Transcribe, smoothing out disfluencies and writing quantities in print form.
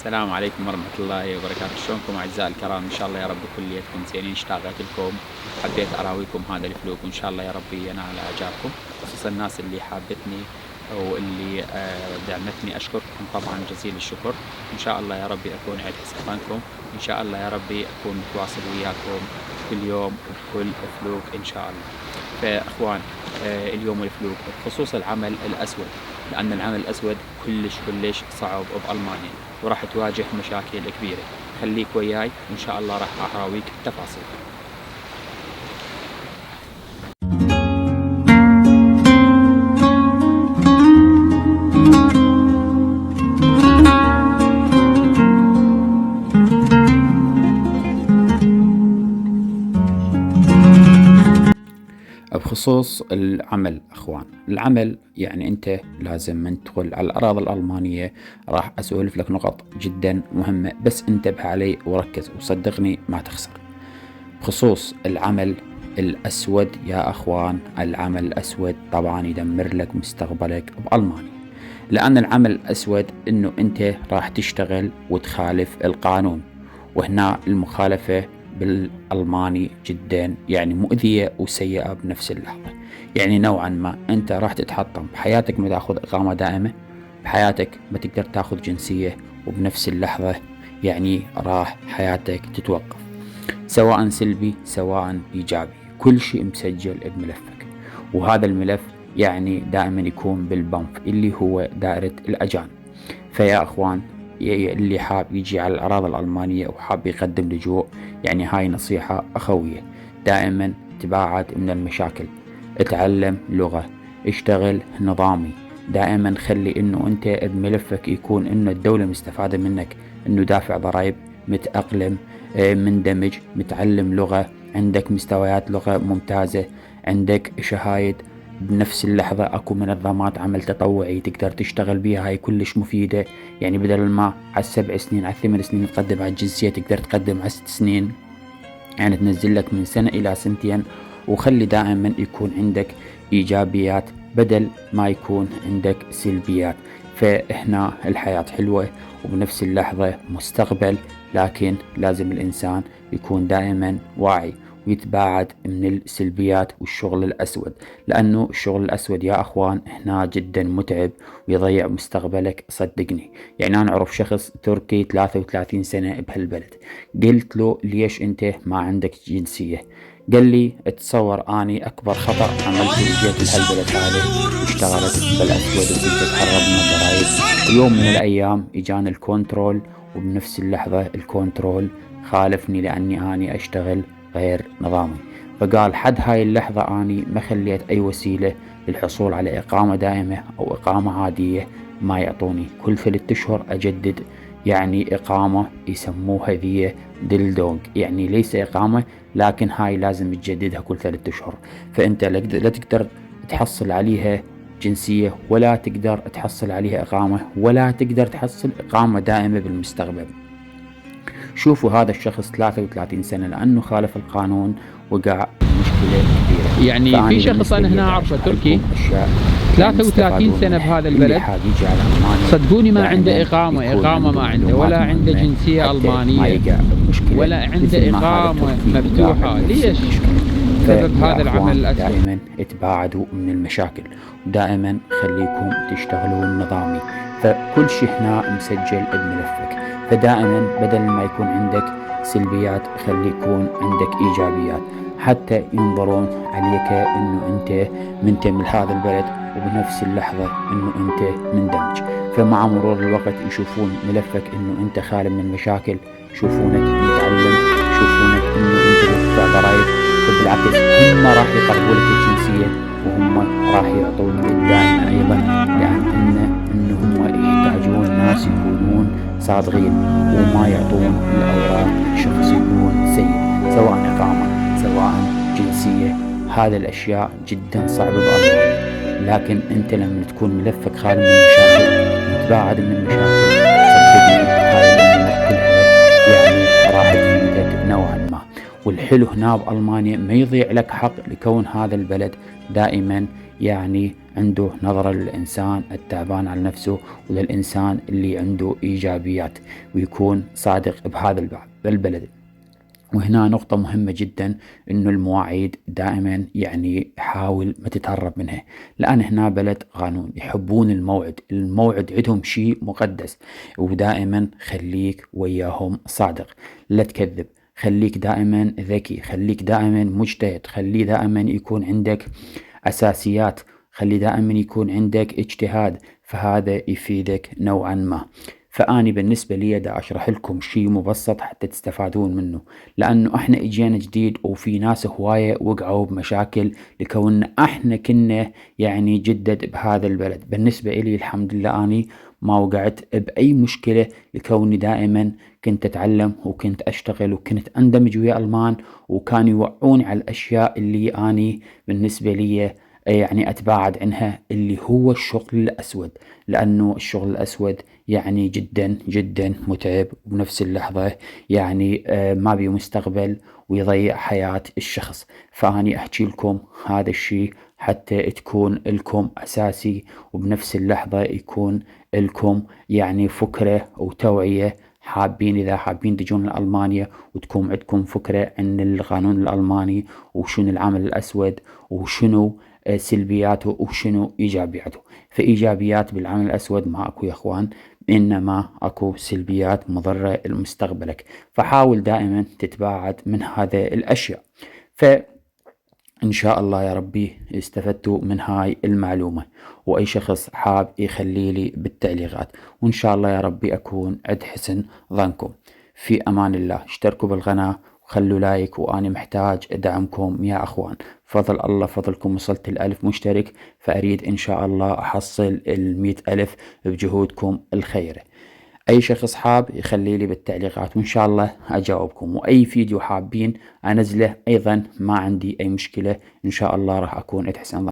السلام عليكم ورحمة الله وبركاته. شلونكم أعزائي الكرام؟ إن شاء الله يا رب كليتكم زينين. اشتاقت لكم، حبيت أراويكم هذا الفلوق، وإن شاء الله يا رب ينال إعجابكم، خصوصا الناس اللي حابتني واللي دعمتني. أشكركم طبعا جزيل الشكر. إن شاء الله يا ربي أكون عند حسابكم، إن شاء الله يا ربي أكون متواصل وياكم كل يوم وبكل فلوق إن شاء الله. فأخوان، اليوم الفلوق بخصوص العمل الأسود، لأن العمل الأسود كلش صعب بألمانيا وراح تواجه مشاكل كبيرة. خليك وياي وإن شاء الله راح أراويك التفاصيل. بخصوص العمل أخوان، العمل يعني أنت لازم من تدخل على الأراضي الألمانية راح أسولف لك نقط جدا مهمة، بس انتبه علي وركز وصدقني ما تخسر. بخصوص العمل الأسود يا أخوان، العمل الأسود طبعا يدمر لك مستقبلك بألمانيا، لأن العمل الأسود أنه أنت راح تشتغل وتخالف القانون، وهنا المخالفة بالألماني جدا يعني مؤذية وسيئة بنفس اللحظة. يعني نوعا ما أنت راح تتحطم بحياتك، ما تأخذ إقامة دائمة بحياتك، ما تقدر تأخذ جنسية، وبنفس اللحظة يعني راح حياتك تتوقف، سواء سلبي سواء إيجابي، كل شيء مسجل بملفك. وهذا الملف يعني دائما يكون بالبنف اللي هو دائرة الأجانب. فيا أخوان، اللي حاب يجي على الأراضي الألمانية وحاب يقدم لجوء، يعني هاي نصيحة أخوية، دائما تباعد من المشاكل، اتعلم لغة، اشتغل نظامي، دائما خلي انه انت بملفك يكون انه الدولة مستفادة منك، انه دافع ضرائب، متأقلم، مندمج، متعلم لغة، عندك مستويات لغة ممتازة، عندك شهايد. بنفس اللحظة اكو منظمات عمل تطوعي تقدر تشتغل بيها، هاي كلش مفيدة. يعني بدل ما على 7 سنين على 8 سنين تقدم على الجنسية، تقدر تقدم على 6 سنين، يعني تنزل لك من سنة إلى سنتين. وخلي دائما يكون عندك إيجابيات بدل ما يكون عندك سلبيات. فهنا الحياة حلوة وبنفس اللحظة مستقبل، لكن لازم الإنسان يكون دائما واعي ويتباعد من السلبيات والشغل الأسود، لأنه الشغل الأسود يا أخوان هنا جدا متعب ويضيع مستقبلك صدقني. يعني أنا أعرف شخص تركي 33 سنة بهالبلد، قلت له ليش أنت ما عندك جنسية؟ قال لي اتصور اني اكبر خطأ عملته جيت لهالبلد هذا واشتغلت بالاسود وكنت اتهرب من الضرايب، ويوم من الايام اجاني الكنترول، وبنفس اللحظة الكنترول خالفني لاني اني اشتغل غير نظامي. فقال حد هاي اللحظة اني ما خليت اي وسيلة للحصول على اقامة دائمة او اقامة عادية، ما يعطوني، كل 3 اشهر اجدد يعني إقامة يسموها ذي دلدونج، يعني ليس إقامة لكن هاي لازم تجددها كل 3 أشهر. فأنت لا تقدر تحصل عليها جنسية، ولا تقدر تحصل عليها إقامة، ولا تقدر تحصل إقامة دائمة بالمستقبل. شوفوا هذا الشخص 33 سنة لأنه خالف القانون وقع مشكلة كبيرة. يعني في شخص أنا هنا أعرفه تركي 33 سنة بهذا البلد، صدقوني ما عنده إقامة ما عنده، ولا عنده جنسية ألمانية، ولا عنده إقامة مفتوحة. ليش؟ بسبب هذا العمل الأسود. دائما اتباعدوا من المشاكل، ودائما خليكم تشتغلوا النظامي، فكل شيء هنا مسجل بملفك. فدائما بدل ما يكون عندك سلبيات خلي يكون عندك إيجابيات، حتى ينظرون عليك انه انت منتمي لهذا البلد، وبنفس اللحظة انه انت مندمج. فمع مرور الوقت يشوفون ملفك انه انت خالي من المشاكل، يشوفونك متعلم، يشوفونك انه انت تدفع ضرائب، فبالعكس هم راح يقربوا لك الجنسية، وهم راح يعطوك الدائمة ايضا، لان هم يحتاجون ناس يكونون صادقين وما يعطون الاوراق شخص يكون سيء، سواء اقامة سواء جنسية. هذه الأشياء جدا صعبة بألمانيا، لكن أنت لما تكون ملفك خالي من المشاكل وتباعد من المشاكل، صدقني هاي الأمور كلها يعني راح تفيدك نوعا ما. والحلو هنا بألمانيا ما يضيع لك حق، لكون هذا البلد دائما يعني عنده نظرة للإنسان التعبان على نفسه وللإنسان اللي عنده إيجابيات، ويكون صادق بهذا البلد. وهنا نقطة مهمة جدا، إنه المواعيد دائما يعني حاول ما تتهرب منها، لأن هنا بلد قانون، يحبون الموعد عندهم شيء مقدس. ودائما خليك وياهم صادق، لا تكذب، خليك دائما ذكي، خليك دائما مجتهد، خلي دائما يكون عندك أساسيات، خلي دائما يكون عندك اجتهاد، فهذا يفيدك نوعا ما. فأني بالنسبة لي دا أشرح لكم شيء مبسط حتى تستفادون منه، لأنه إحنا إجينا جديد وفي ناس هواية وقعوا بمشاكل لكون إحنا كنا يعني جدد بهذا البلد. بالنسبة إلي الحمد لله أني ما وقعت بأي مشكلة، لكوني دائما كنت أتعلم وكنت أشتغل وكنت أندمج ويا ألمان، وكانوا يوعوني على الأشياء اللي أني بالنسبة لي يعني أتباعد عنها، اللي هو الشغل الأسود. لأنه الشغل الأسود يعني جدا جدا متعب، وبنفس اللحظة يعني ما بي مستقبل ويضيع حياة الشخص. فأني أحكي لكم هذا الشيء حتى تكون لكم أساسي، وبنفس اللحظة يكون لكم يعني فكرة وتوعية. إذا حابين تجون لألمانيا وتكون عندكم فكرة عن القانون الألماني وشنو العمل الأسود وشنو سلبياته وشنو إيجابياته. فإيجابيات بالعمل الأسود ما أكو يا أخوان، إنما أكو سلبيات مضرة لمستقبلك. فحاول دائما تتباعد من هذه الأشياء. فإن شاء الله يا ربي استفدتوا من هاي المعلومة، وأي شخص حاب يخلي لي بالتعليقات، وإن شاء الله يا ربي أكون عند حسن ظنكم. في أمان الله. اشتركوا بالقناة وخلوا لايك، وأنا محتاج دعمكم يا أخوان. فضل الله فضلكم، وصلت 1000 مشترك، فأريد إن شاء الله أحصل 100,000 بجهودكم الخيرة. أي شخص حاب يخلي لي بالتعليقات وإن شاء الله أجاوبكم. وأي فيديو حابين أنزله أيضا ما عندي أي مشكلة، إن شاء الله راح أكون أتحسن.